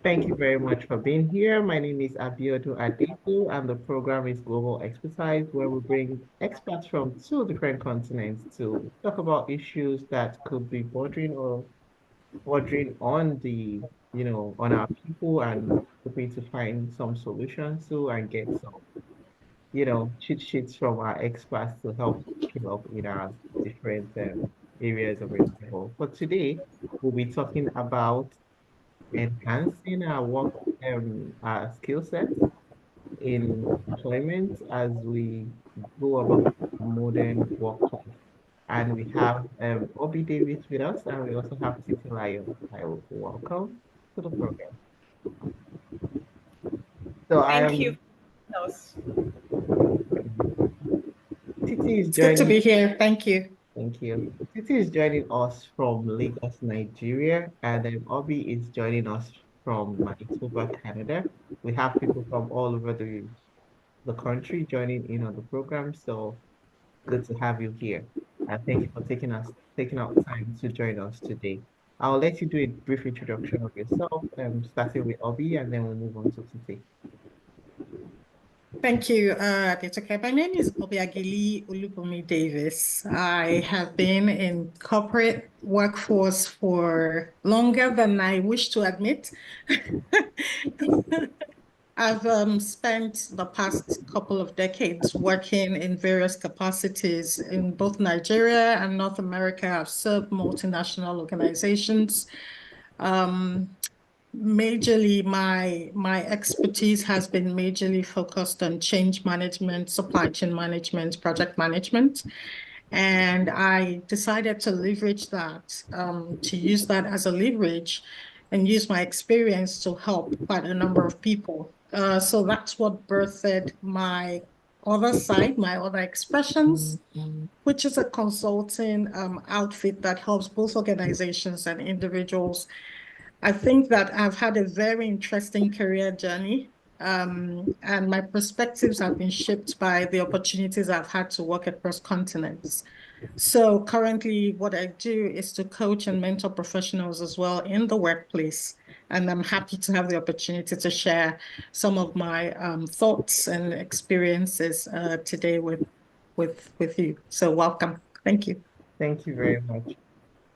Thank you very much for being here. My name is Abiodun Adetu, and the program is Global Expertise, where we bring experts from two different continents to talk about issues that could be bordering on on our people and hoping to find some solutions to and get some, cheat sheets from our experts to help scale up in our different areas of endeavor. But today, we'll be talking about enhancing our skill sets in employment as we go about modern workplace. And we have Obi Davis with us, and we also have Titi Lion. I will welcome to the program. So I Thank you. am Us. Titi is It's good to joining. be here. Thank you. Thank you. Titi is joining us from Lagos, Nigeria, and then Obi is joining us from Manitoba, Canada. We have people from all over the country joining in on the program. So good to have you here. And thank you for taking out time to join us today. I'll let you do a brief introduction of yourself, starting with Obi, and then we'll move on to Titi. Thank you. It's okay. My name is Obiageli Olubumi Davis. I have been in corporate workforce for longer than I wish to admit. I've spent the past couple of decades working in various capacities in both Nigeria and North America. I've served multinational organizations. Um, Majorly, my expertise has been majorly focused on change management, supply chain management, project management. And I decided to leverage that, to use that as a leverage and use my experience to help quite a number of people. So that's what birthed my other side, my other expressions, which is a consulting outfit that helps both organizations and individuals. I think that I've had a very interesting career journey, and my perspectives have been shaped by the opportunities I've had to work across continents. So currently, what I do is to coach and mentor professionals as well in the workplace. And I'm happy to have the opportunity to share some of my thoughts and experiences today with you. So welcome. Thank you. Thank you very much.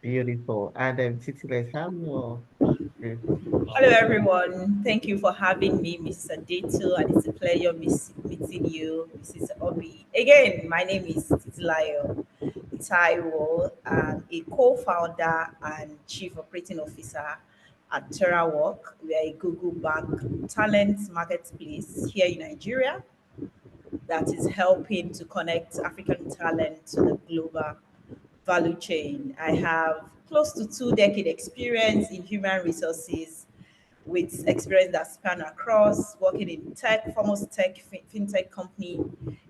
Beautiful. And Titi, let's have your brief Hello, introduction. everyone. Thank you for having me, Mrs. Adetu, and it's a pleasure meeting you, Mrs. Obi. Again, my name is Titilayo Taiwo. I'm a co-founder and chief operating officer at TerraWalk. We are a Google-backed talent marketplace here in Nigeria that is helping to connect African talent to the global value chain. I have close to 2 decade experience in human resources with experience that span across working in tech, foremost tech, fintech company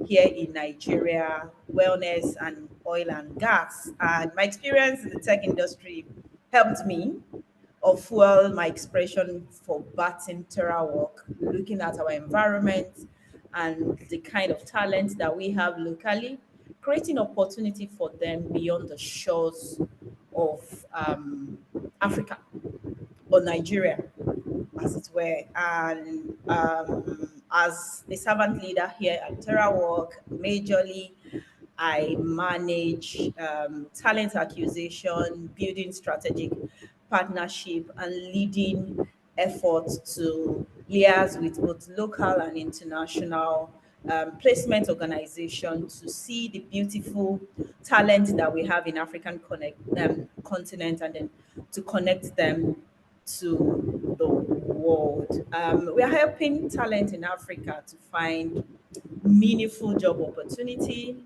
here in Nigeria, wellness and oil and gas. And my experience in the tech industry helped me or fuel my expression for Batin Terra work, looking at our environment and the kind of talent that we have locally, creating opportunity for them beyond the shores of Africa or Nigeria, as it were. And as a servant leader here at TerraWalk, majorly I manage talent acquisition, building strategic partnership, and leading efforts to liaise with both local and international placement organizations to see the beautiful talent that we have in African continent and then to connect them to the world. We are helping talent in Africa to find meaningful job opportunity,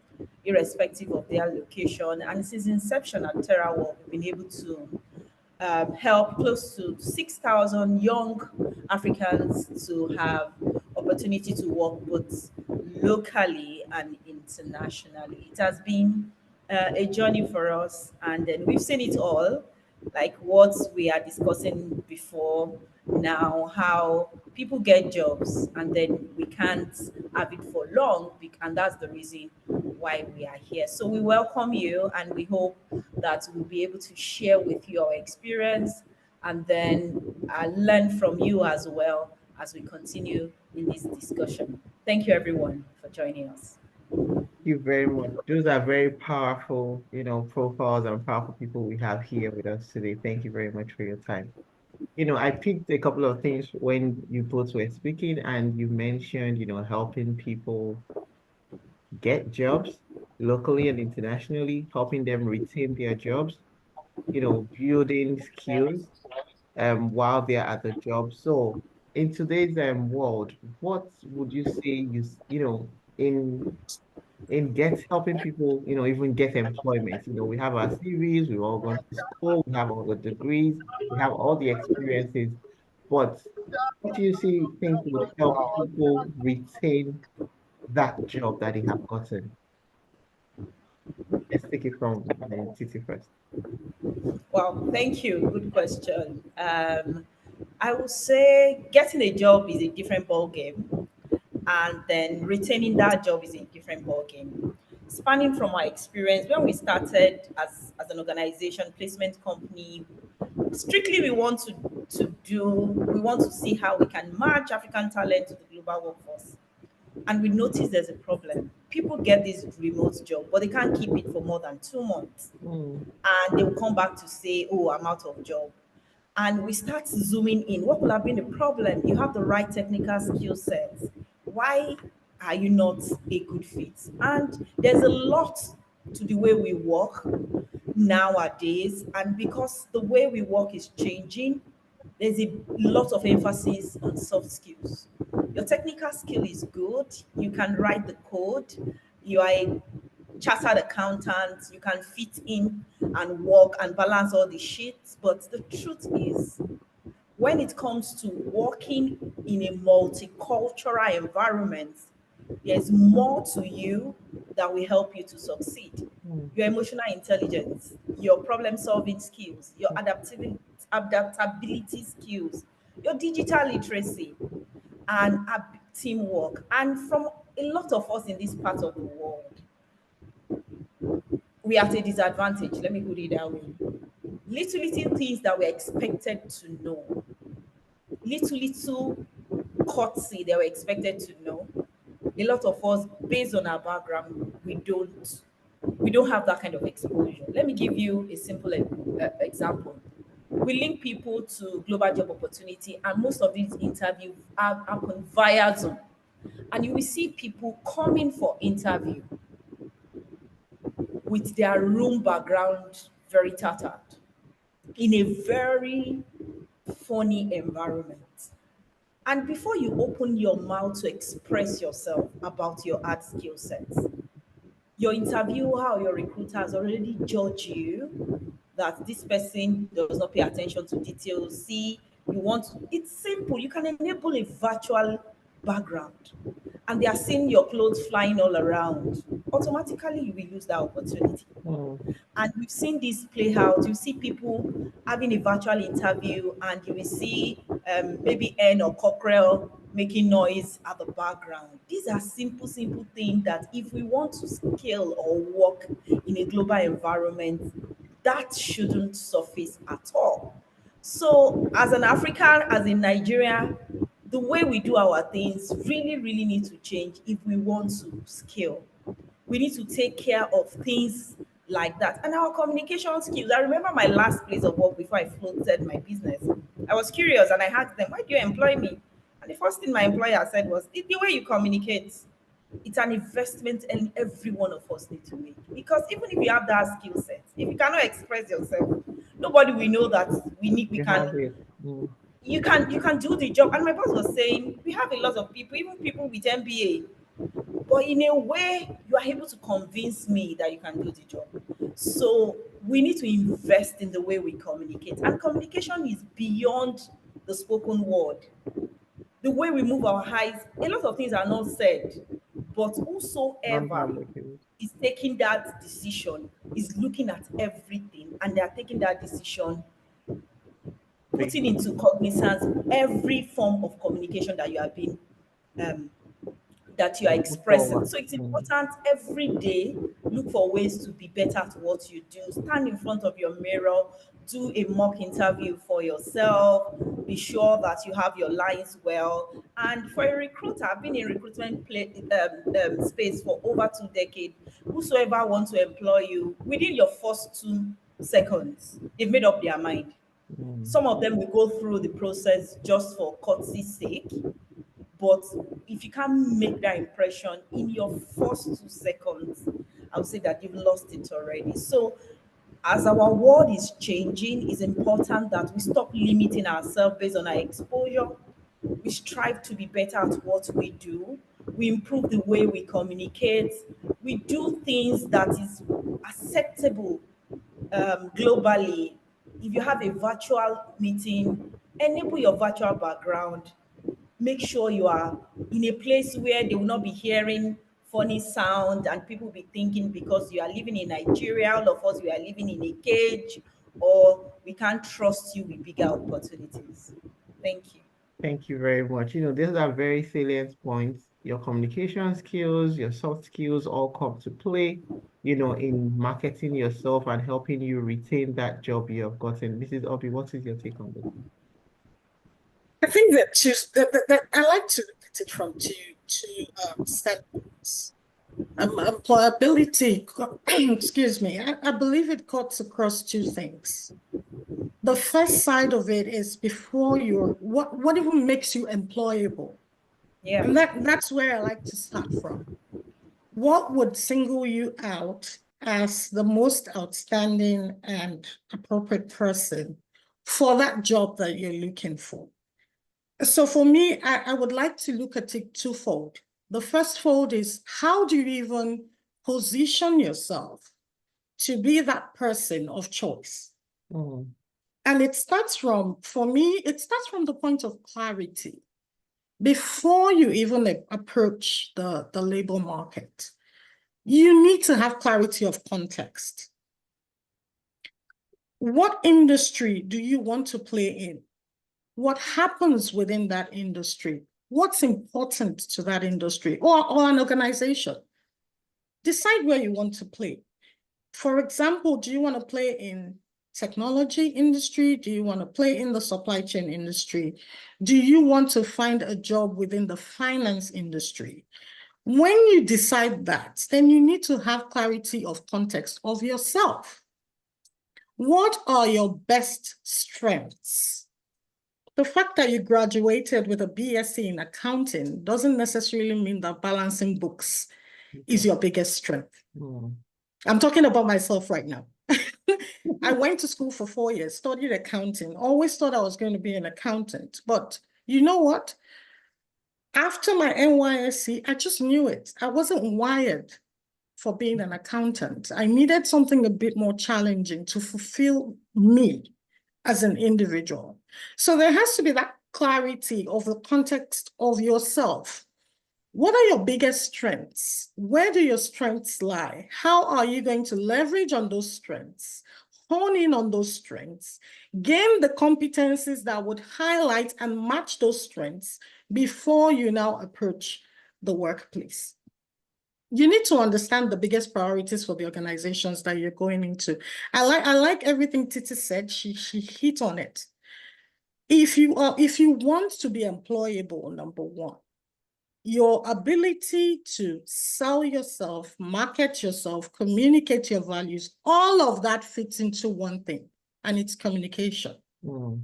irrespective of their location. And since inception at TerraWorld, we've been able to help close to 6,000 young Africans to have opportunity to work both locally and internationally. It has been a journey for us, and then we've seen it all, like what we are discussing before now, how people get jobs and then we can't have it for long, and that's the reason why we are here. So we welcome you and we hope that we'll be able to share with you our experience and then learn from you as well as we continue in this discussion. Thank you, everyone, for joining us. You very much. Those are very powerful, profiles and powerful people we have here with us today. Thank you very much for your time. I picked a couple of things when you both were speaking, and you mentioned, helping people get jobs locally and internationally, helping them retain their jobs, building skills while they're at the job. So in today's world, what would you say in get helping people, even get employment? We have our CVs, we've all gone to school, we have all the degrees, we have all the experiences, but what do you think would help people retain that job that they have gotten? Let's take it from Titi first. Well, thank you. Good question. I would say getting a job is a different ball game, and then retaining that job is a different ball game. Spanning from our experience, when we started as an organization, placement company, strictly we want to see how we can match African talent to the global workforce. And we notice there's a problem. People get this remote job, but they can't keep it for more than 2 months, Mm, and they will come back to say, "Oh, I'm out of job." And we start zooming in. What could have been the problem? You have the right technical skill sets. Why are you not a good fit? And there's a lot to the way we work nowadays. And because the way we work is changing, there's a lot of emphasis on soft skills. Your technical skill is good. You can write the code. You are a chartered accountant. You can fit in and work and balance all the sheets. But the truth is, when it comes to working in a multicultural environment, there's more to you that will help you to succeed. mm, Your emotional intelligence, your problem solving skills, your adaptability skills, your digital literacy, and teamwork. And from a lot of us in this part of the world, we are at a disadvantage. Let me put it that way. Little things that we're expected to know, little courtesy they were expected to know. A lot of us, based on our background, we don't have that kind of exposure. Let me give you a simple example. We link people to global job opportunity, and most of these interviews happen via Zoom. And you will see people coming for interview with their room background very tattered in a very funny environment. And before you open your mouth to express yourself about your art skill sets, your interviewer or your recruiter has already judged you that this person does not pay attention to details. See, it's simple. You can enable a virtual background and they are seeing your clothes flying all around. Automatically, you will lose that opportunity. mm, And we've seen this play out. You see people having a virtual interview, and you will see maybe N or Cockrell making noise at the background. These are simple things that if we want to scale or work in a global environment, that shouldn't surface at all. So, as an African, as a Nigerian, the way we do our things really need to change if we want to scale. We need to take care of things like that. And our communication skills. I remember my last place of work before I floated my business. I was curious and I asked them, "Why do you employ me?" And the first thing my employer said was, "The way you communicate, it's an investment and every one of us need to make. Because even if you have that skill set, if you cannot express yourself, nobody will know that we you have can it. Mm, you can do the job." And my boss was saying, we have a lot of people, even people with MBA, but in a way, you are able to convince me that you can do the job. So we need to invest in the way we communicate. And communication is beyond the spoken word. The way we move our eyes, a lot of things are not said, but whosoever non-public use. is taking that decision is looking at everything and they are taking that decision, Big putting into cognizance every form of communication that you have been um, that you are expressing. forward. So it's Mm, important every day, look for ways to be better at what you do. Stand in front of your mirror, do a mock interview for yourself, be sure that you have your lines well. And for a recruiter, I've been in recruitment space for over 2 decades. Whosoever wants to employ you, within your first 2 seconds, they've made up their mind. Mm. Some of them will go through the process just for courtesy's sake, but if you can't make that impression in your first 2 seconds, I would say that you've lost it already. So, as our world is changing, it's important that we stop limiting ourselves based on our exposure. We strive to be better at what we do. We improve the way we communicate. We do things that is acceptable globally. If you have a virtual meeting, enable your virtual background. Make sure you are in a place where they will not be hearing funny sound and people will be thinking because you are living in Nigeria, all of us, we are living in a cage, or we can't trust you with bigger opportunities. Thank you. Thank you very much. These are very salient points. Your communication skills, your soft skills all come to play, in marketing yourself and helping you retain that job you have gotten. Mrs. Obi, what is your take on this? I think that I like to look at it from two standpoints. Employability, excuse me, I believe it cuts across two things. The first side of it is before what even makes you employable? Yeah. And that's where I like to start from. What would single you out as the most outstanding and appropriate person for that job that you're looking for? So for me, I would like to look at it twofold. The first fold is, how do you even position yourself to be that person of choice? Mm. And it starts from, for me, it starts from the point of clarity. Before you even approach the labor market, you need to have clarity of context. What industry do you want to play in? What happens within that industry? What's important to that industry or an organization? Decide where you want to play. For example, do you want to play in technology industry? Do you want to play in the supply chain industry? Do you want to find a job within the finance industry? When you decide that, then you need to have clarity of context of yourself. What are your best strengths? The fact that you graduated with a BSc in accounting doesn't necessarily mean that balancing books is your biggest strength. Mm. I'm talking about myself right now. I went to school for 4 years, studied accounting, always thought I was going to be an accountant. But you know what? After my NYSC, I just knew it. I wasn't wired for being an accountant. I needed something a bit more challenging to fulfill me as an individual. So there has to be that clarity of the context of yourself. What are your biggest strengths? Where do your strengths lie? How are you going to leverage on those strengths? Hone in on those strengths, gain the competencies that would highlight and match those strengths before you now approach the workplace. You need to understand the biggest priorities for the organizations that you're going into. I like everything Titi said. She hit on it. If you want to be employable, number one, your ability to sell yourself, market yourself, communicate your values, all of that fits into one thing, and it's communication. Mm.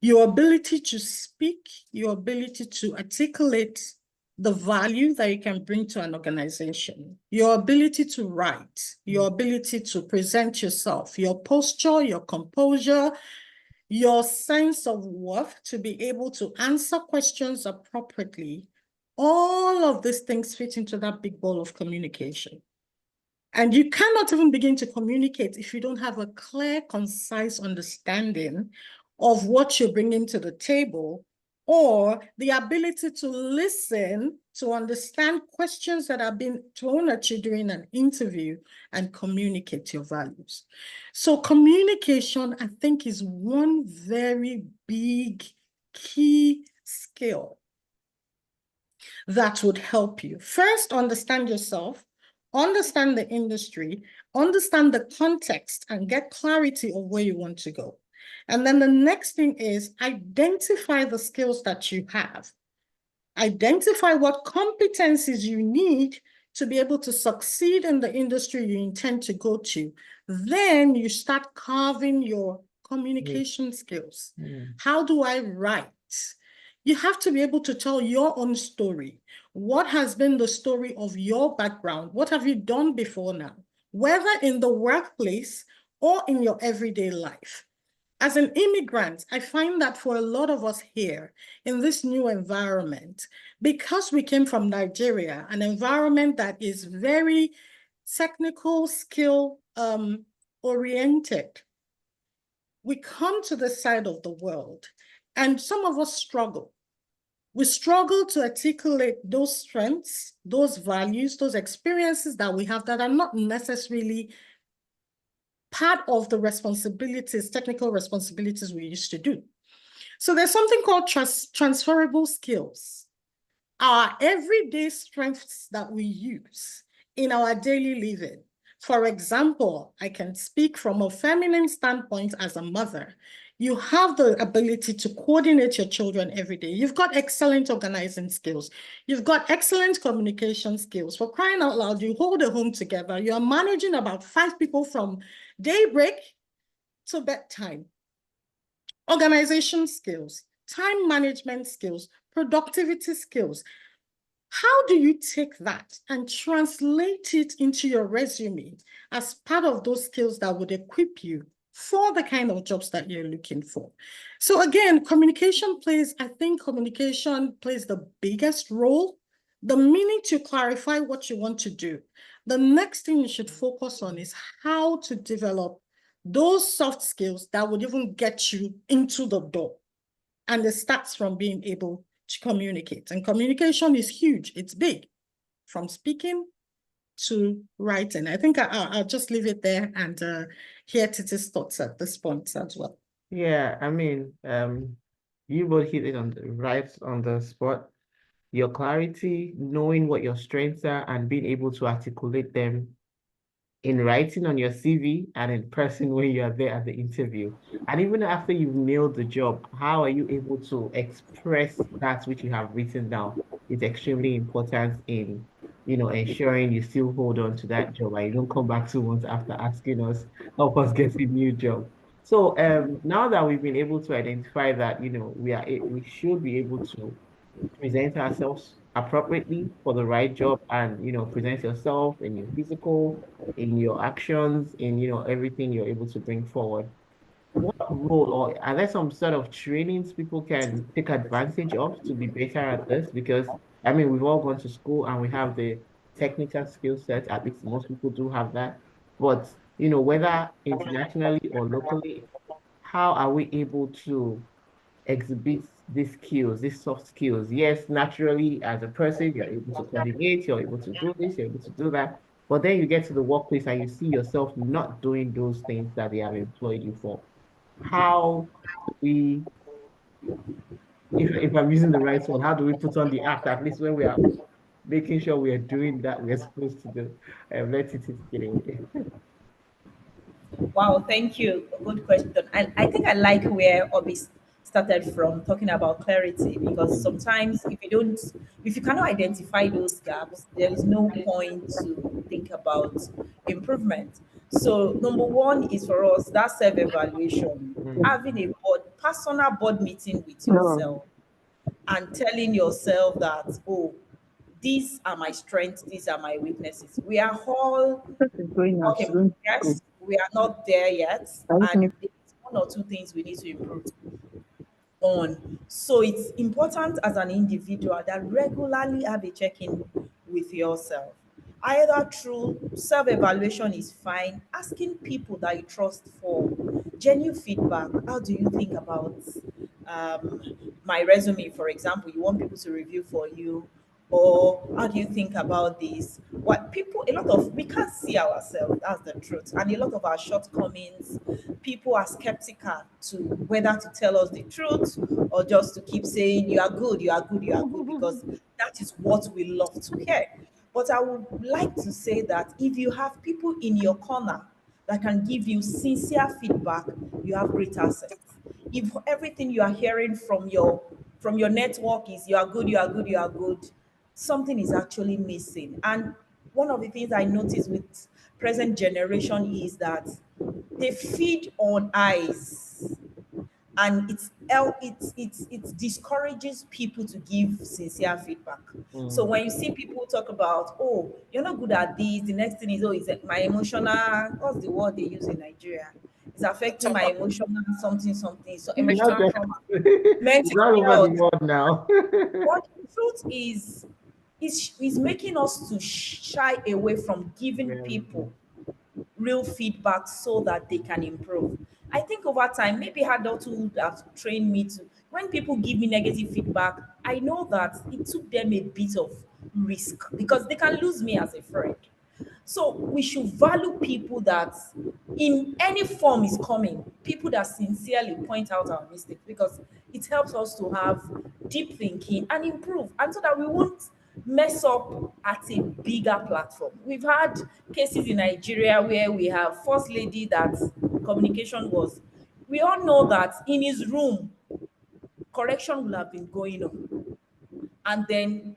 Your ability to speak, your ability to articulate the value that you can bring to an organization, your ability to write, your ability to present yourself, your posture, your composure, your sense of worth to be able to answer questions appropriately. All of these things fit into that big ball of communication. And you cannot even begin to communicate if you don't have a clear, concise understanding of what you're bringing to the table, or the ability to listen, to understand questions that are being thrown at you during an interview and communicate your values. So communication, I think, is one very big key skill that would help you. First, understand yourself, understand the industry, understand the context, and get clarity of where you want to go. And then the next thing is identify the skills that you have. Identify what competencies you need to be able to succeed in the industry you intend to go to. Then you start carving your communication skills. How do I write? You have to be able to tell your own story. What has been the story of your background? What have you done before now? Whether in the workplace or in your everyday life. As an immigrant, I find that for a lot of us here in this new environment, because we came from Nigeria, an environment that is very technical, skill oriented, we come to this side of the world and some of us struggle. We struggle to articulate those strengths, those values, those experiences that we have that are not necessarily part of the responsibilities, technical responsibilities we used to do. So there's something called transferable skills, our everyday strengths that we use in our daily living. For example, I can speak from a feminine standpoint as a mother. You have the ability to coordinate your children every day. You've got excellent organizing skills. You've got excellent communication skills. For crying out loud, you hold a home together. You're managing about 5 people from daybreak to bedtime. Organization skills, time management skills, productivity skills. How do you take that and translate it into your resume as part of those skills that would equip you for the kind of jobs that you're looking for? So again, I think communication plays the biggest role. The minute you clarify what you want to do, the next thing you should focus on is how to develop those soft skills that would even get you into the door. And it starts from being able to communicate. And communication is huge. It's big, from speaking to writing. I think I'll just leave it there and hear Titi's thoughts at this point as well. Yeah, I mean, you both hit it right on the spot. Your clarity, knowing what your strengths are and being able to articulate them in writing on your CV and in person when you are there at the interview. And even after you've nailed the job, how are you able to express that which you have written down is extremely important in, ensuring you still hold on to that job and you don't come back 2 months after asking us, help us get a new job. So now that we've been able to identify that, we should be able to present ourselves appropriately for the right job and present yourself in your physical, in your actions, in everything you're able to bring forward. What role or are there some sort of trainings people can take advantage of to be better at this? Because I mean we've all gone to school and we have the technical skill set, at least most people do have that. But whether internationally or locally, how are we able to exhibits these skills, these soft skills? Yes, naturally, as a person, you're able to coordinate, you're able to do this, you're able to do that. But then you get to the workplace and you see yourself not doing those things that they have employed you for. How do we, if I'm using the right one, how do we put on the act, at least when we are making sure we are doing that we're supposed to do? Let it get away. Wow, thank you. Good question. And I think I like where Obi started from, talking about clarity, because sometimes if you cannot identify those gaps, there is no point to think about improvement. So number one is for us that self-evaluation, Mm, having a personal board meeting with No, yourself and telling yourself that, oh, these are my strengths, these are my weaknesses. We are all what is going on? She's working going to school. progress. We are not there yet, Are you and finished? there's one or two things we need to improve on. So it's important as an individual that regularly have a check-in with yourself. Either through self-evaluation is fine, asking people that you trust for genuine feedback. How do you think about um, my resume, for example? You want people to review for you, or how do you think about this? What people, a lot of, we can't see ourselves, that's the truth, and a lot of our shortcomings, people are skeptical to whether to tell us the truth or just to keep saying you are good, you are good, you are good, because that is what we love to hear. But I would like to say that if you have people in your corner that can give you sincere feedback, you have great assets. if everything you are hearing from your network is you are good, you are good, you are good, something is actually missing. And one of the things I notice with present generation is that they feed on eyes, and it discourages people to give sincere feedback. So Mm. when you see people talk about, oh, you're not good at this, the next thing is, oh, is it my emotional, what's the word they use in Nigeria, it's affecting my emotional something something, so You not emotional just trauma, it's mental all over the health. world now. But the truth is making us to shy away from giving Very people true. real feedback so that they can improve. I think over time, maybe adulthood have trained me to, when people give me negative feedback, I know that it took them a bit of risk because they can lose me as a friend. So we should value people that in any form is coming, people that sincerely point out our mistakes, because it helps us to have deep thinking and improve, and so that we won't mess up at a bigger platform. We've had cases in Nigeria where we have first lady that communication was, we all know that in his room correction will have been going on, and then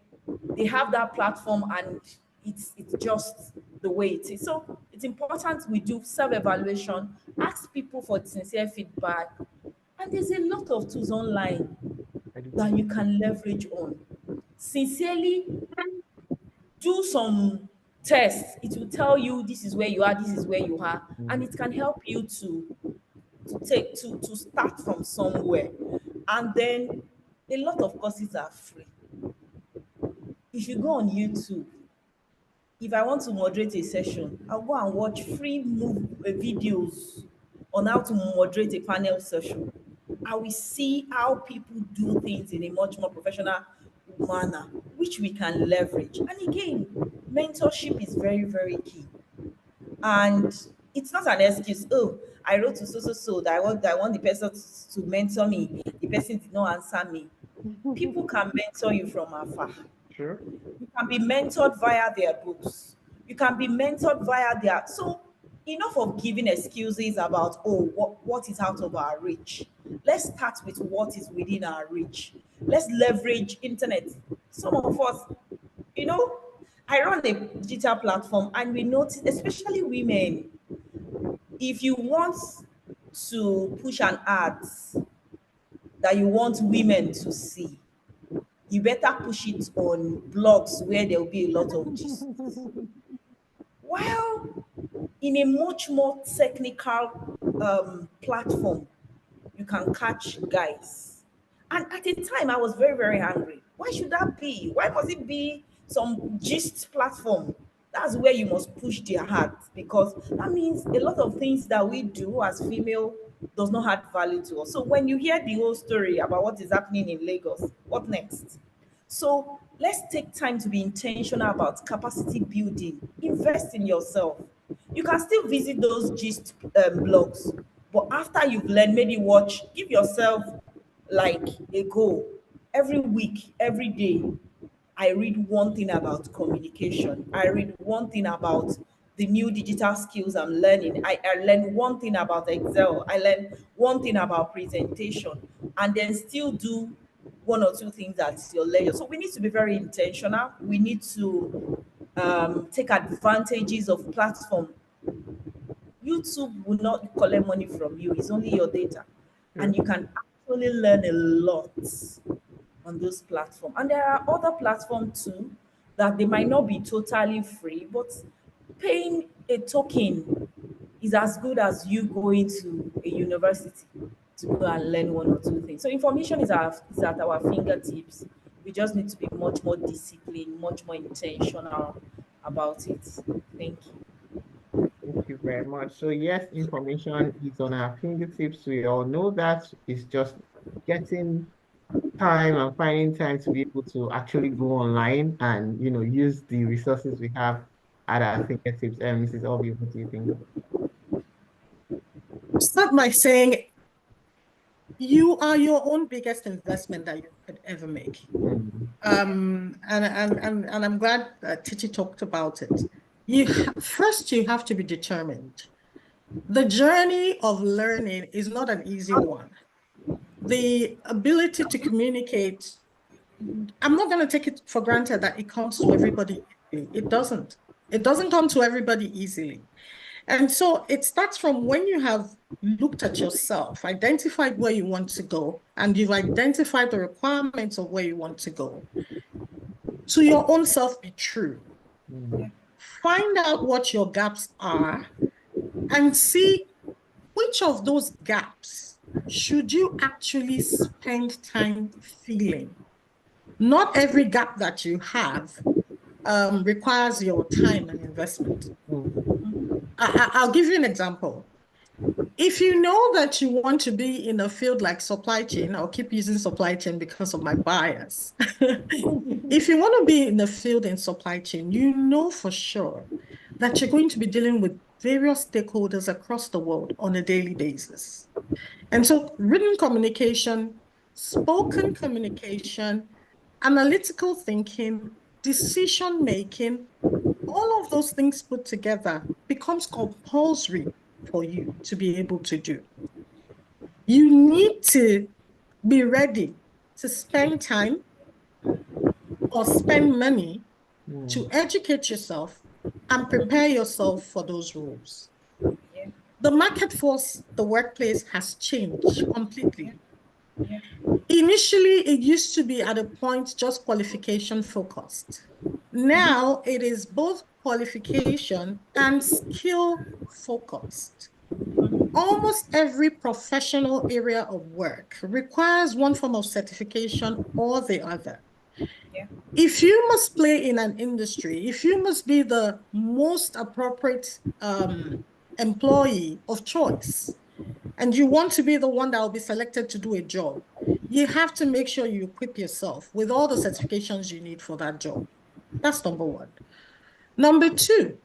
they have that platform, and it's just the way it is. So it's important we do self-evaluation, ask people for sincere feedback, and there's a lot of tools online that you can leverage on. Sincerely do some tests. It will tell you this is where you are, this is where you are, and Mm. it can help you to start from somewhere. And then a lot of courses are free. If you go on YouTube, if I want to moderate a session, I'll go and watch free videos on how to moderate a panel session. I will see how people do things in a much more professional manner, which we can leverage. And again, mentorship is very, very key. And it's not an excuse. Oh, I wrote to so so so that I want the person to mentor me. The person did not answer me. People can mentor you from afar. Sure. You can be mentored via their books. You can be mentored via their, so enough of giving excuses about, oh, what is out of our reach. Let's start with what is within our reach. Let's leverage internet. Some of us, you know, I run a digital platform, and we notice, especially women, if you want to push an ad that you want women to see, you better push it on blogs where there will be a lot of gist. While in a much more technical platform, you can catch guys. And at a time, I was very, very angry. Why should that be? Why must it be some gist platform? That's where you must push their heart, because that means a lot of things that we do as female does not add value to us. So when you hear the whole story about what is happening in Lagos, what next? So let's take time to be intentional about capacity building. Invest in yourself. You can still visit those gist blogs, but after you've learned, maybe watch, give yourself like a goal. Every week, every day, I read one thing about communication. I read one thing about the new digital skills I'm learning. I learn one thing about Excel. I learn one thing about presentation, and then still do one or two things at your leisure. So we need to be very intentional. We need to take advantages of platform. YouTube will not collect money from you. It's only your data, and Sure. you can actually learn a lot on those platforms. And there are other platforms too that they might not be totally free, but paying a token is as good as you going to a university to go and learn one or two things. So information is at our fingertips. We just need to be much more disciplined, much more intentional about it. Thank you. Thank you very much. So yes, information is on our fingertips. We all know that. It's just getting time and finding time to be able to actually go online and use the resources we have at our fingertips. And Mrs. Obi, what do you think? Start by saying you are your own biggest investment that you could ever make. Mm, And I'm glad that Titi talked about it. First, you have to be determined. The journey of learning is not an easy one. the ability to communicate, I'm not going to take it for granted that it comes to everybody. It doesn't. It doesn't come to everybody easily. And so it starts from when you have looked at yourself, identified where you want to go, and you've identified the requirements of where you want to go. To your own self, be true. Find out what your gaps are and see which of those gaps should you actually spend time filling. Not every gap that you have requires your time and investment. I'll give you an example. If you know that you want to be in a field like supply chain, I'll keep using supply chain because of my bias. If you want to be in a field in supply chain, you know for sure that you're going to be dealing with various stakeholders across the world on a daily basis. And so written communication, spoken communication, analytical thinking, decision making, all of those things put together becomes compulsory for you to be able to do. You need to be ready to spend time or spend money to educate yourself and prepare yourself for those roles. The market force, the workplace has changed completely. Initially, it used to be at a point just qualification focused. Now it is both qualification and skill focused. Almost every professional area of work requires one form of certification or the other. If you must play in an industry, if you must be the most appropriate employee of choice, and you want to be the one that will be selected to do a job, you have to make sure you equip yourself with all the certifications you need for that job. That's number one. Number two,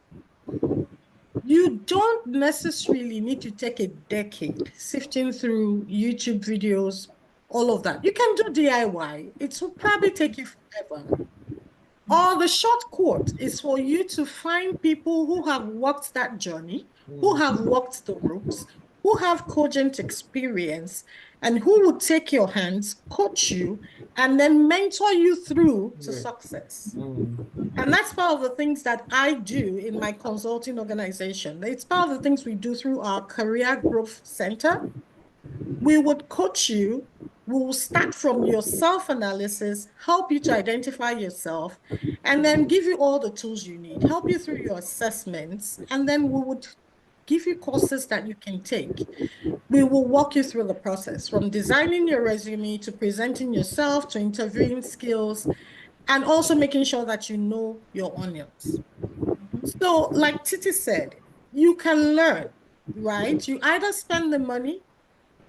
you don't necessarily need to take a decade sifting through YouTube videos, all of that. You can do DIY. It will probably take you forever. Or the short court is for you to find people who have walked that journey, who have walked the ropes, who have cogent experience, and who will take your hands, coach you, and then mentor you through to success. And that's part of the things that I do in my consulting organization. It's part of the things we do through our Career Growth Center. We would coach you. We will start from your self-analysis, help you to identify yourself, and then give you all the tools you need, help you through your assessments, and then we would give you courses that you can take. We will walk you through the process from designing your resume to presenting yourself to interviewing skills and also making sure that you know your onions. So like Titi said, you can learn, right? You either spend the money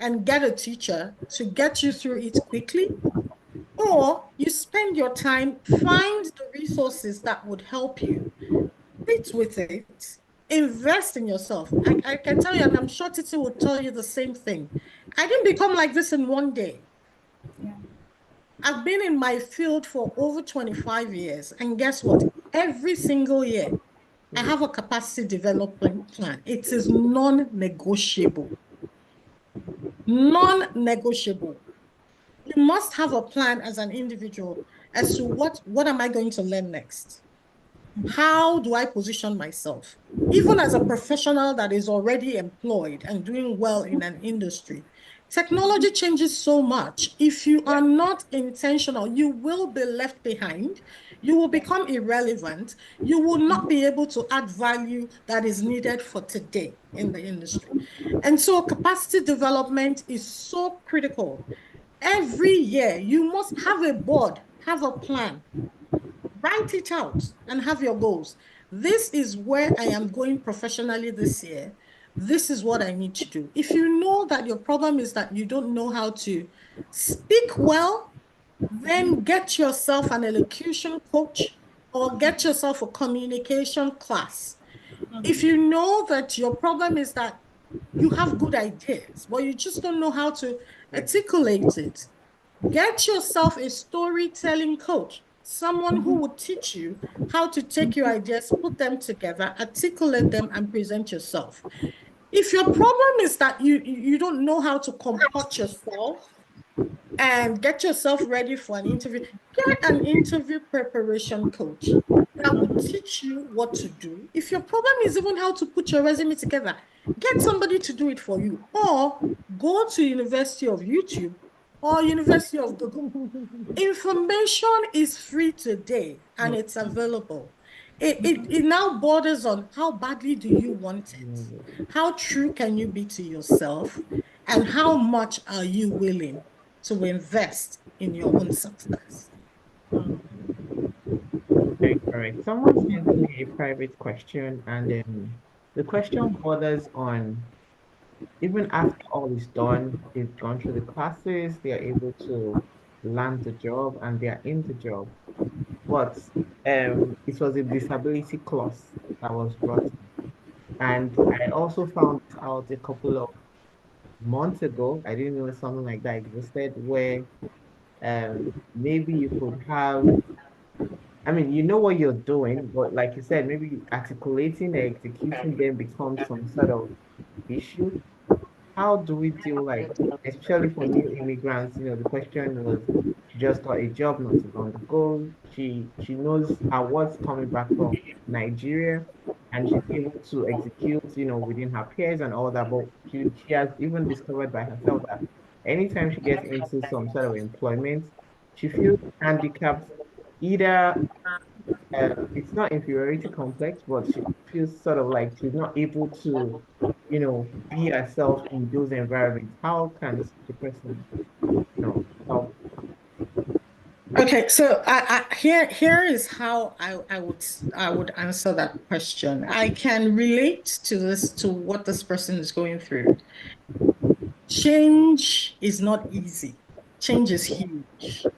and get a teacher to get you through it quickly, or you spend your time, find the resources that would help you, sit with it, invest in yourself. I can tell you, and I'm sure Titi will tell you the same thing. I didn't become like this in one day. I've been in my field for over 25 years, and guess what? Every single year, I have a capacity development plan. It is non-negotiable. Non-negotiable. You must have a plan as an individual as to what am I going to learn next? How do I position myself? Even as a professional that is already employed and doing well in an industry, technology changes so much. If you are not intentional, you will be left behind. You will become irrelevant. You will not be able to add value that is needed for today in the industry. And so capacity development is so critical. Every year, you must have a board, have a plan. Write it out and have your goals. This is where I am going professionally this year. This is what I need to do. If you know that your problem is that you don't know how to speak well, then get yourself an elocution coach or get yourself a communication class. If you know that your problem is that you have good ideas, but you just don't know how to articulate it, get yourself a storytelling coach, someone who will teach you how to take your ideas, put them together, articulate them, and present yourself. If your problem is that you don't know how to comport yourself, and get yourself ready for an interview. Get an interview preparation coach that will teach you what to do. If your problem is even how to put your resume together, get somebody to do it for you, or go to University of YouTube or University of Google. Information is free today and Mm, it's available. It now borders on how badly do you want it? mm, How true can you be to yourself? And how much are you willing to invest in your own success? okay, correct. Someone sent me a private question, and the question borders on even after all is done, they've gone through the classes, they are able to land the job, and they are in the job. But it was a disability clause that was brought in. And I also found out a couple of months ago, I didn't know something like that existed, where maybe you could have, I mean, you know what you're doing, but like you said, maybe articulating and executing then becomes some sort of issue. How do we deal, like, especially for new immigrants, the question was, she just got a job not too long ago. She knows her words coming back from Nigeria, and she's able to execute, within her peers and all that. But she has even discovered by herself that anytime she gets into some sort of employment, she feels handicapped. Either it's not inferiority complex, but she feels sort of like she's not able to, be herself in those environments. How can such a person, help? Okay, so here is how I would answer that question. I can relate to what this person is going through. Change is not easy. Change is huge.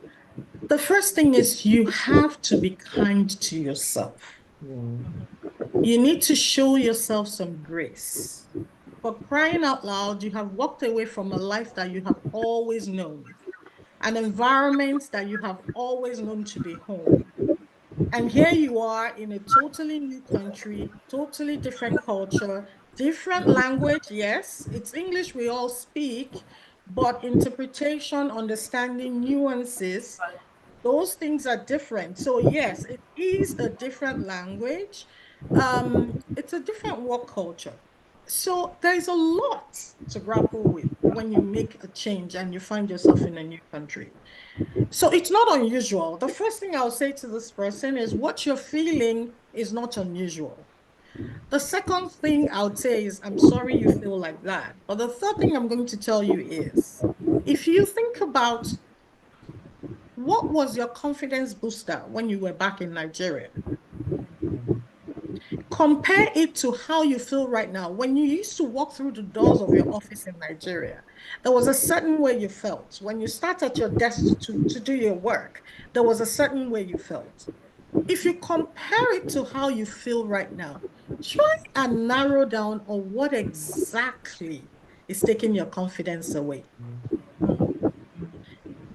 The first thing is you have to be kind to yourself. Mm, You need to show yourself some grace. For crying out loud, you have walked away from a life that you have always known, an environment that you have always known to be home. And here you are in a totally new country, totally different culture, different language. Yes, it's English we all speak, but interpretation, understanding, nuances, those things are different. So yes, it is a different language. It's a different work culture. So there's a lot to grapple with when you make a change and you find yourself in a new country. So it's not unusual. The first thing I'll say to this person is what you're feeling is not unusual. The second thing I would say is, I'm sorry you feel like that. But the third thing I'm going to tell you is, if you think about what was your confidence booster when you were back in Nigeria, mm, compare it to how you feel right now. When you used to walk through the doors of your office in Nigeria, there was a certain way you felt. When you start at your desk to do your work, there was a certain way you felt. If you compare it to how you feel right now, try and narrow down on what exactly is taking your confidence away. mm,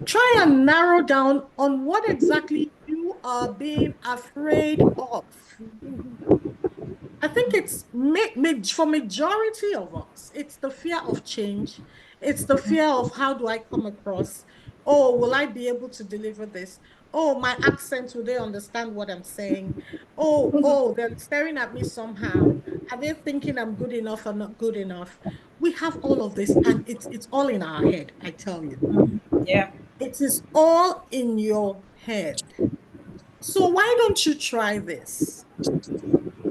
Try and narrow down on what exactly you are being afraid of. I think it's for majority of us, it's the fear of change. It's the fear of how do I come across? Oh, will I be able to deliver this? Oh, my accent, will they understand what I'm saying? Oh, they're staring at me somehow. Are they thinking I'm good enough or not good enough? We have all of this, and it's all in our head, I tell you. Yeah. It is all in your head. So why don't you try this?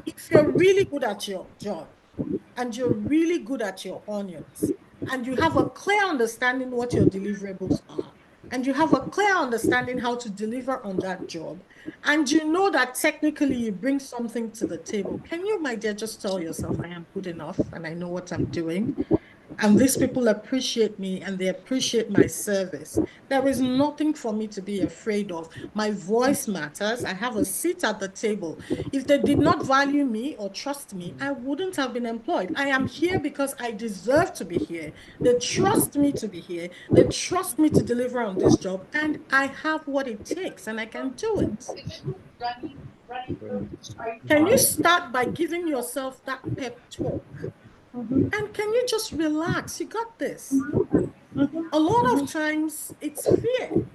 If you're really good at your job and you're really good at your onions and you have a clear understanding what your deliverables are and you have a clear understanding how to deliver on that job and you know that technically you bring something to the table, can you, my dear, just tell yourself, I am good enough and I know what I'm doing? And these people appreciate me and they appreciate my service. There is nothing for me to be afraid of. My voice matters. I have a seat at the table. If they did not value me or trust me, mm, I wouldn't have been employed. I am here because I deserve to be here. They trust me to be here. They trust me to deliver on this job, and I have what it takes and I can do it. great. Can Okay. you start by giving yourself that pep talk? And can you just relax? You got this. A lot of Mhm. times it's fear.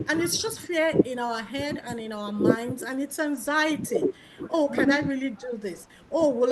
And it's just fear in our head and in our minds, and it's anxiety. Oh, can I really do this? Oh,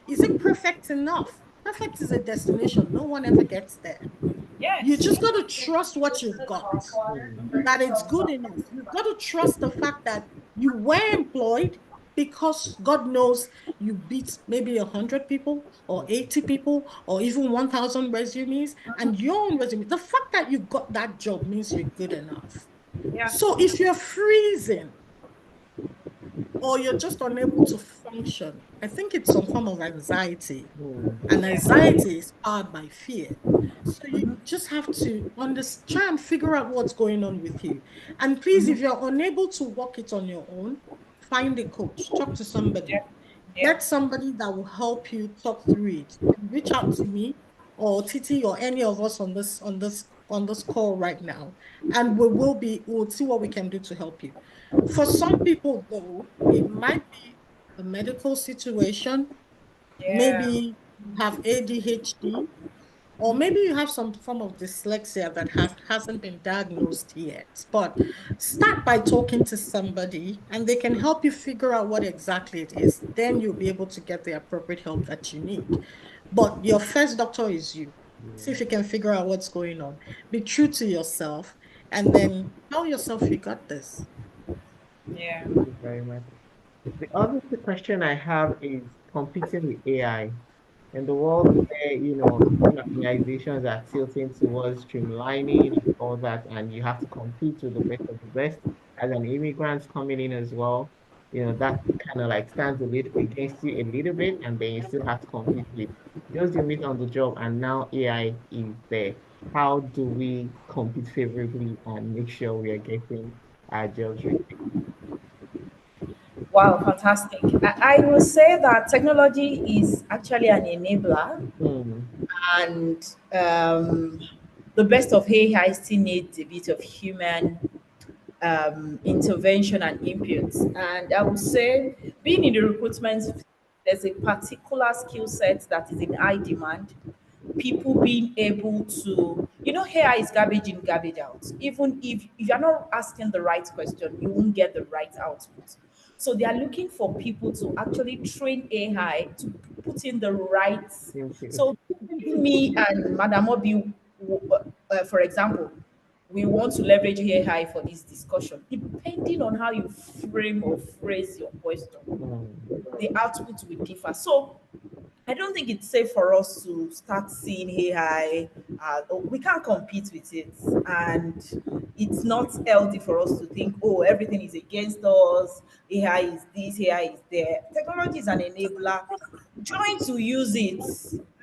is it perfect enough? Perfect is a destination. No one ever gets there. You Yes. just got to trust what you've got, Mm. that it's good enough. You've got to trust the fact that you were employed because God knows you beat maybe 100 people or 80 people or even 1,000 resumes, and your own resume. The fact that you got that job means you're good enough. Yeah. So if you're freezing or you're just unable to function, I think it's some form of anxiety. Mm. And Yeah. anxiety is powered by fear. So you just have to try and figure out what's going on with you. And please, if you're unable to work it on your own, find a coach, talk to somebody. Yeah. Yeah. Get somebody that will help you talk through it. You can reach out to me or Titi or any of us on this call right now, and we'll see what we can do to help you. For some people, though, it might be a medical situation. Yeah. Maybe you have ADHD, or maybe you have some form of dyslexia that hasn't been diagnosed yet. But start by talking to somebody and they can help you figure out what exactly it is. Then you'll be able to get the appropriate help that you need. But your first doctor is you. See Yeah. if you can figure out what's going on. Be true to yourself and then tell yourself you got this. Yeah. Thank you very much. The other question I have is competing with AI. In the world where, different organizations are tilting towards streamlining and all that, and you have to compete with the best of the best as an immigrant coming in as well, that kind of like stands a little against you a little bit, and then you still have to compete with those you meet on the job, and now AI is there. How do we compete favorably and make sure we are getting our jobs retained? Wow, fantastic. I will say that technology is actually an enabler, Hmm. and the best of AI still needs a bit of human intervention and input. And I would say, being in the recruitment, there's a particular skill set that is in high demand. People being able to, AI is garbage in, garbage out. Even if you're not asking the right question, you won't get the right output. So they are looking for people to actually train AI to put in the right. Thank you. So me and Madam Obi, for example, we want to leverage AI for this discussion. Depending on how you frame or phrase your question, Hmm. the output will differ. So I don't think it's safe for us to start seeing AI. We can't compete with it, and it's not healthy for us to think, oh, everything is against us. AI is this, AI is there. Technology is an enabler. Join to use it,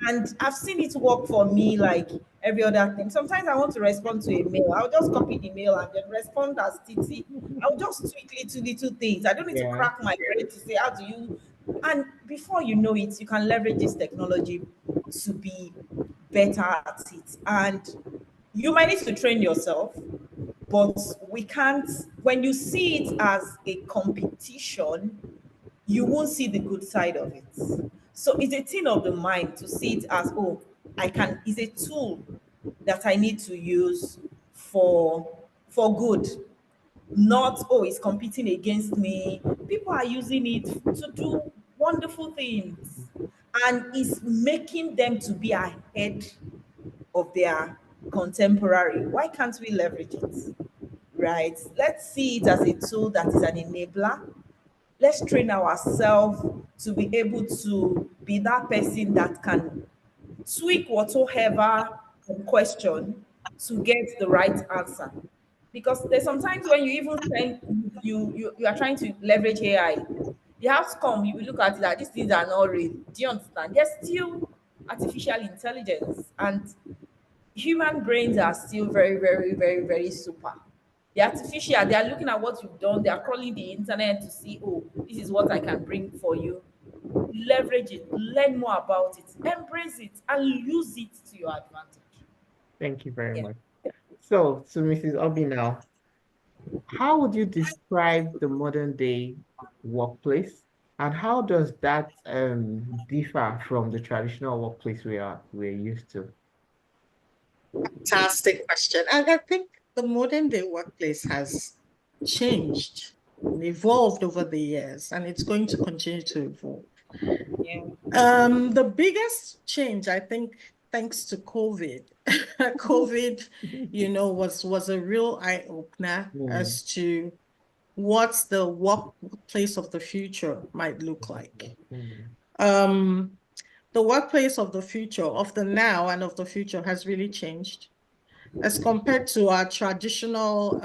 and I've seen it work for me like every other thing. Sometimes I want to respond to a mail. I'll just copy the mail and then respond as Titi. I'll just tweak little things. I don't need to Yeah. crack my brain to say how do you, and before you know it, you can leverage this technology to be better at it. And you might need to train yourself, but we can't, when you see it as a competition, you won't see the good side of it. So it's a thing of the mind to see it as, oh, it's a tool that I need to use for good, not, oh, it's competing against me. People are using it to do wonderful things, and it's making them to be ahead of their contemporary. Why can't we leverage it? Right? Let's see it as a tool that is an enabler. Let's train ourselves to be able to be that person that can tweak whatsoever question to get the right answer. Because there's sometimes when you even send, you are trying to leverage AI, the outcome you will look at it that these things are not real. Do you understand? There's still artificial intelligence, and human brains are still very, very, very, very super. The artificial, they are looking at what you've done, they are crawling the internet to see, oh, this is what I can bring for you. Leverage it, learn more about it, embrace it, and use it to your advantage. Thank you very Yeah. much. So, to Mrs. Obi now, how would you describe the modern day workplace, and how does that differ from the traditional workplace we're used to? Fantastic question. And I think the modern day workplace has changed and evolved over the years, and it's going to continue to evolve. Yeah. The biggest change, I think, thanks to COVID, COVID, was a real eye-opener Mm, as to what the workplace of the future might look like. mm, Um, the workplace of the future, of the now and of the future, has really changed. As compared to our traditional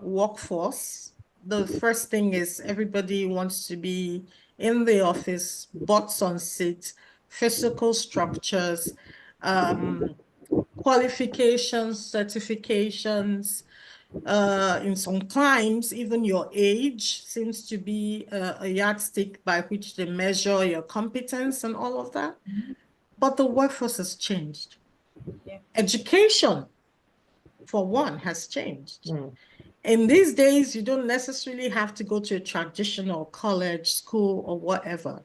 workforce, the first thing is everybody wants to be in the office, butts on seats, physical structures, um, qualifications, certifications. In some climes, even your age seems to be a yardstick by which they measure your competence and all of that. But the workforce has changed. Yeah. Education, for one, has changed. mm, In these days, you don't necessarily have to go to a traditional college, school, or whatever.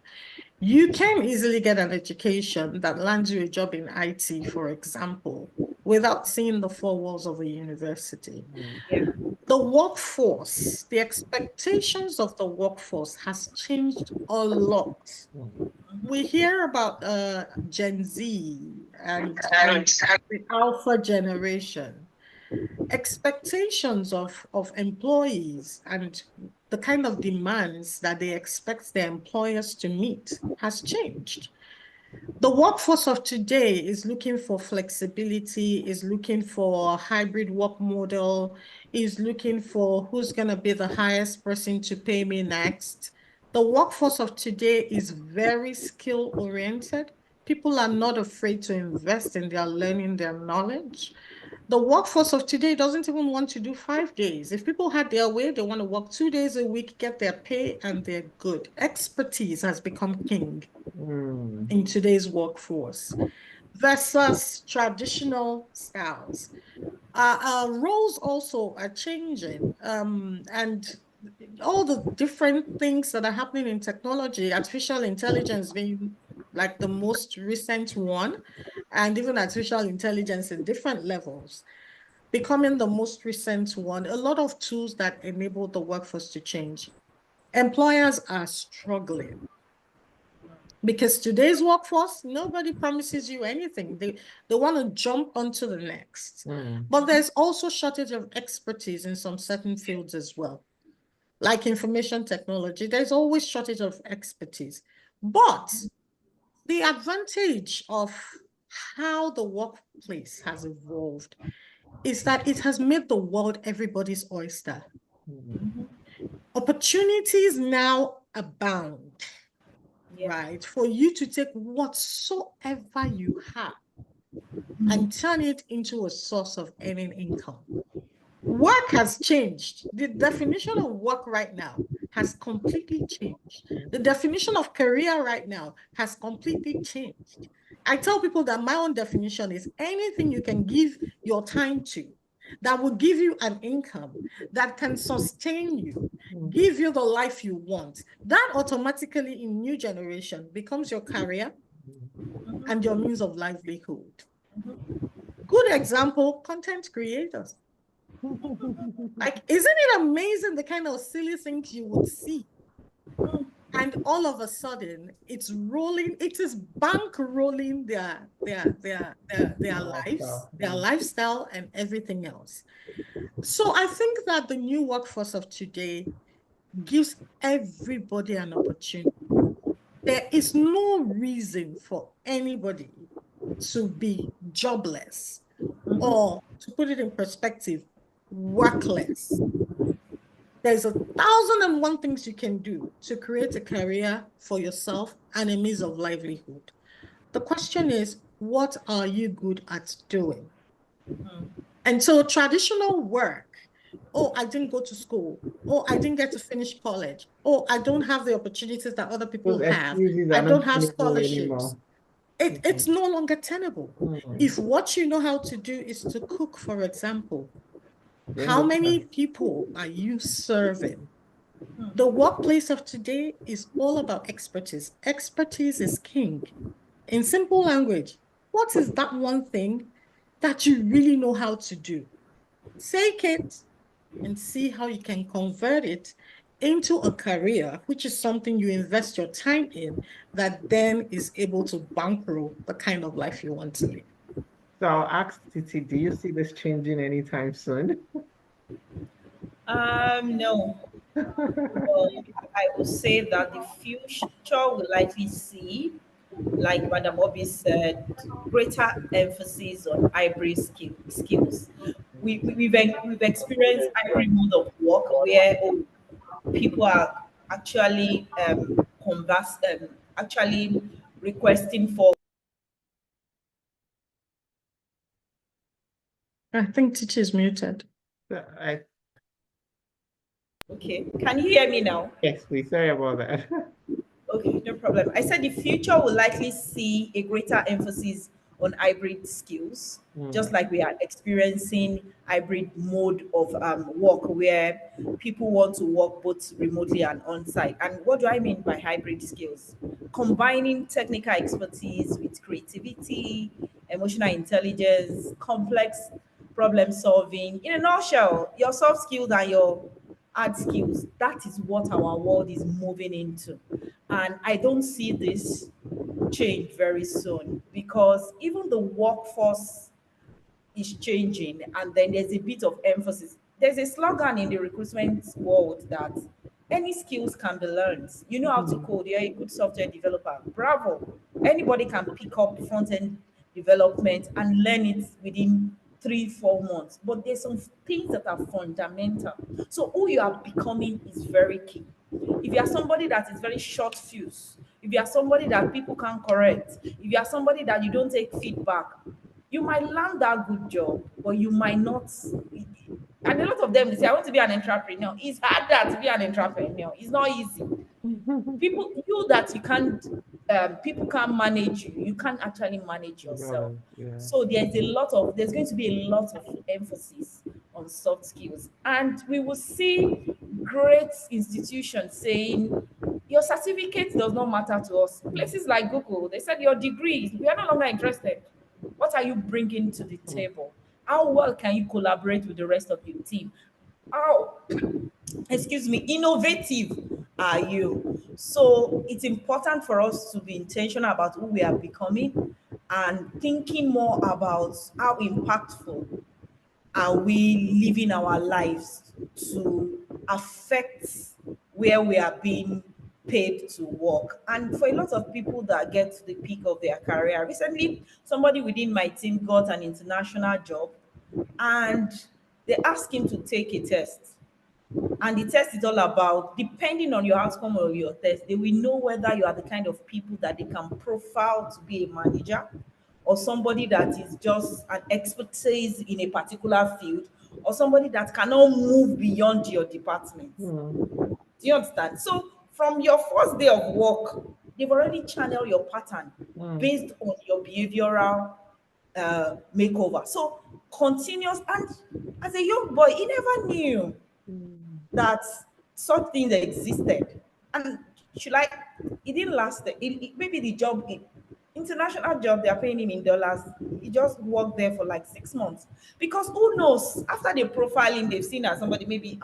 You can easily get an education that lands you a job in IT, for example, without seeing the four walls of a university. mm, Yeah. The workforce, the expectations of the workforce has changed a lot. mm, We hear about Gen Z and and the Alpha generation. Expectations of employees and the kind of demands that they expect their employers to meet has changed. The workforce of today is looking for flexibility, is looking for a hybrid work model, is looking for who's going to be the highest person to pay me next. The workforce of today is very skill oriented. People are not afraid to invest in their learning, their knowledge. The workforce of today doesn't even want to do 5 days. If people had their way, they want to work 2 days a week, get their pay, and they're good. Expertise has become king mm, in today's workforce versus traditional styles. Roles also are changing, and all the different things that are happening in technology, artificial intelligence being like the most recent one, and even artificial intelligence in different levels becoming the most recent one. A lot of tools that enable the workforce to change. Employers are struggling because today's workforce, nobody promises you anything. They want to jump onto the next. mm, But there's also shortage of expertise in some certain fields as well. Like information technology, there's always shortage of expertise. But the advantage of how the workplace has evolved is that it has made the world everybody's oyster. mm, Opportunities now abound, Yeah. right? For you to take whatsoever you have and turn it into a source of earning income. Work has changed. The definition of work right now has completely changed. The definition of career right now has completely changed. I tell people that my own definition is anything you can give your time to that will give you an income that can sustain you, mm, give you the life you want. That automatically in new generation becomes your career and your means of livelihood. Good example, content creators. Like, isn't it amazing the kind of silly things you would see? And all of a sudden, it's rolling, it is bank rolling lifestyle, their mm, lifestyle and everything else. So I think that the new workforce of today gives everybody an opportunity. There is no reason for anybody to be jobless or, to put it in perspective, workless. There's 1,001 things you can do to create a career for yourself and a means of livelihood. The question is, what are you good at doing? And so traditional work, oh, I didn't go to school. Oh, I didn't get to finish college. Oh, I don't have the opportunities that other people those have. excuses I are don't not have tenable scholarships. anymore. It's no longer tenable. Mm, If what you know how to do is to cook, for example, then how look at, many people are you serving? The workplace of today is all about expertise. Expertise is king. In simple language, what is that one thing that you really know how to do. Take it and see how you can convert it into a career, which is something you invest your time in, that then is able to bankroll the kind of life you want to live. So I'll ask Titi, do you see this changing anytime soon? No. But I would say that the future will likely see, like Madam Obi said, greater emphasis on hybrid skills. We've experienced hybrid mode of work where people are actually actually requesting for. I think teacher is muted. I, Okay, can you hear me now? yes, please. Sorry about that. Okay, no problem. I said the future will likely see a greater emphasis on hybrid skills, just Mm, like we are experiencing hybrid mode of work where people want to work both remotely and on site. And what do I mean by hybrid skills? Combining technical expertise with creativity, emotional intelligence, complex problem solving. In a nutshell, your soft skills and your hard skills. That is what our world is moving into. And I don't see this change very soon because even the workforce is changing, and then there's a bit of emphasis. There's a slogan in the recruitment world that any skills can be learned. You know how to mm, code, you're a good software developer. Bravo. Anybody can pick up front end development and learn it within 3, 4 months. But there's some things that are fundamental. So who you are becoming is very key. If you are somebody that is very short fuse, if you are somebody that people can correct, if you are somebody that you don't take feedback, you might land that good job, but you might not. And a lot of them they say, I want to be an entrepreneur. It's harder to be an entrepreneur. It's not easy. People, you that you can't, people can't manage you. You can't actually manage yourself. well, yeah. So there's going to be a lot of emphasis on soft skills, and we will see great institutions saying your certificate does not matter to us. Places like Google, they said your degree, we are no longer interested. What are you bringing to the Mm, table? How well can you collaborate with the rest of your team? How, excuse me, innovative are you? So it's important for us to be intentional about who we are becoming and thinking more about how impactful are we living our lives to affect where we are being paid to work. And for a lot of people that get to the peak of their career, recently somebody within my team got an international job, and they asked him to take a test. And the test is all about, depending on your outcome of your test, they will know whether you are the kind of people that they can profile to be a manager, or somebody that is just an expertise in a particular field, or somebody that cannot move beyond your department. mm, Do you understand? So from your first day of work, they've already channeled your pattern mm, based on your behavioral makeover. So continuous, and as a young boy, he never knew mm, that such things existed. And should I, it didn't last. Maybe the job, international job, they are paying him in dollars. He just worked there for like 6 months. Because who knows, after they profile him, they've seen as somebody, maybe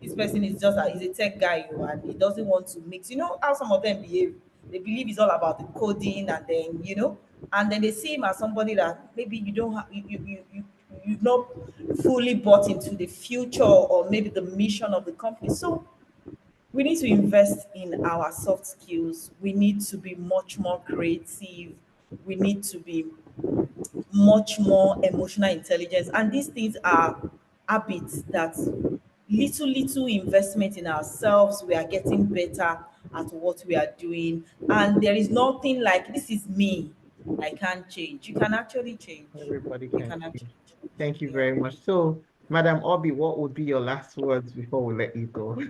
this person is just is a tech guy, and he doesn't want to mix. You know how some of them behave. They believe it's all about the coding, and then, and then they see him as somebody that maybe you don't have, you've not fully bought into the future or maybe the mission of the company. So we need to invest in our soft skills. We need to be much more creative. We need to be much more emotional intelligence. And these things are habits that little investment in ourselves, we are getting better at what we are doing. And there is nothing like this is me. I can't change. You can actually change. everybody You can can change. actually Thank you change. very much. So, Madam Obi, what would be your last words before we let you go?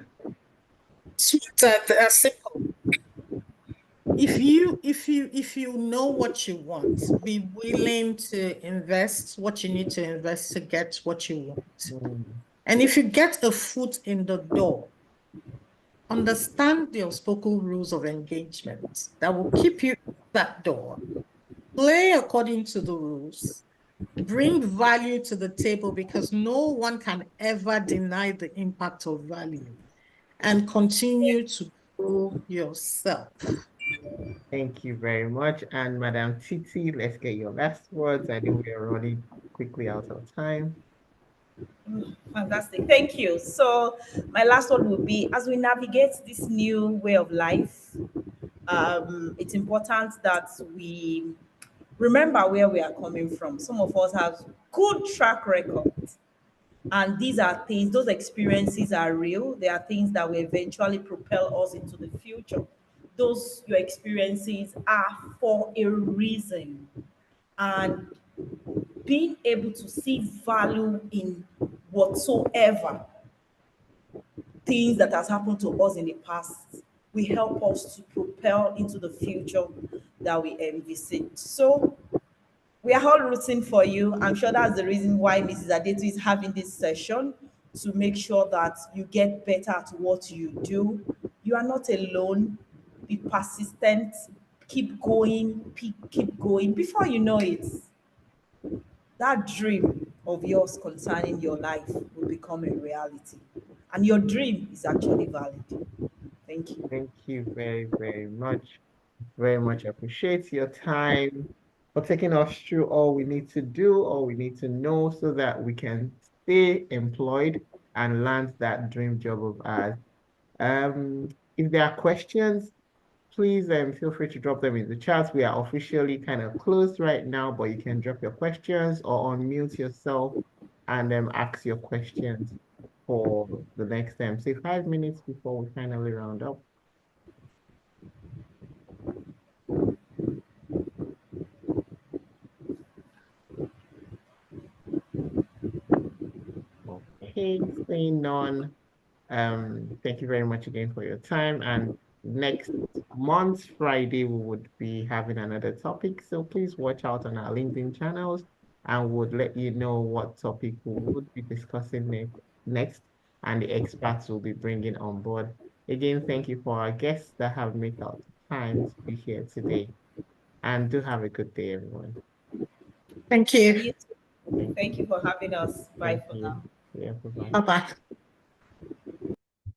Sweet and simple. If you know what you want, be willing to invest what you need to invest to get what you want. Mm, And if you get a foot in the door, understand the unspoken rules of engagement that will keep you at that door. Play according to the rules. bring value to the table, because no one can ever deny the impact of value, and continue to grow yourself. Thank you very much. And Madam Titi, let's get your last words. I think we are running quickly out of time. Fantastic. Thank you. So, my last one would be, as we navigate this new way of life, it's important that we remember where we are coming from. Some of us have good track records, and these are things, those experiences are real. They are things that will eventually propel us into the future. Those your experiences are for a reason, and being able to see value in whatsoever things that has happened to us in the past will help us to propel into the future that we envisage. So we are all rooting for you. I'm sure that's the reason why Mrs. Adetu is having this session, to make sure that you get better at what you do. You are not alone. Be persistent. Keep going. Keep going. Before you know it, that dream of yours concerning your life will become a reality. And your dream is actually valid. Thank you. Thank you very, very much. Very much appreciate your time for taking us through all we need to do, all we need to know so that we can stay employed and land that dream job of ours. If there are questions, please feel free to drop them in the chat. We are officially kind of closed right now, but you can drop your questions or unmute yourself and ask your questions for the next time. Say 5 minutes before we finally round up. Okay, saying none. Thank you very much again for your time. And next month, Friday, we would be having another topic. So please watch out on our LinkedIn channels and would let you know what topic we would be discussing next and the experts will be bringing on board. Again, thank you for our guests that have made out time to be here today. And do have a good day, everyone. Thank you. You too. Thank Thank you. you for having us. Bye Thank for you. now. Yeah, bye-bye. Bye-bye.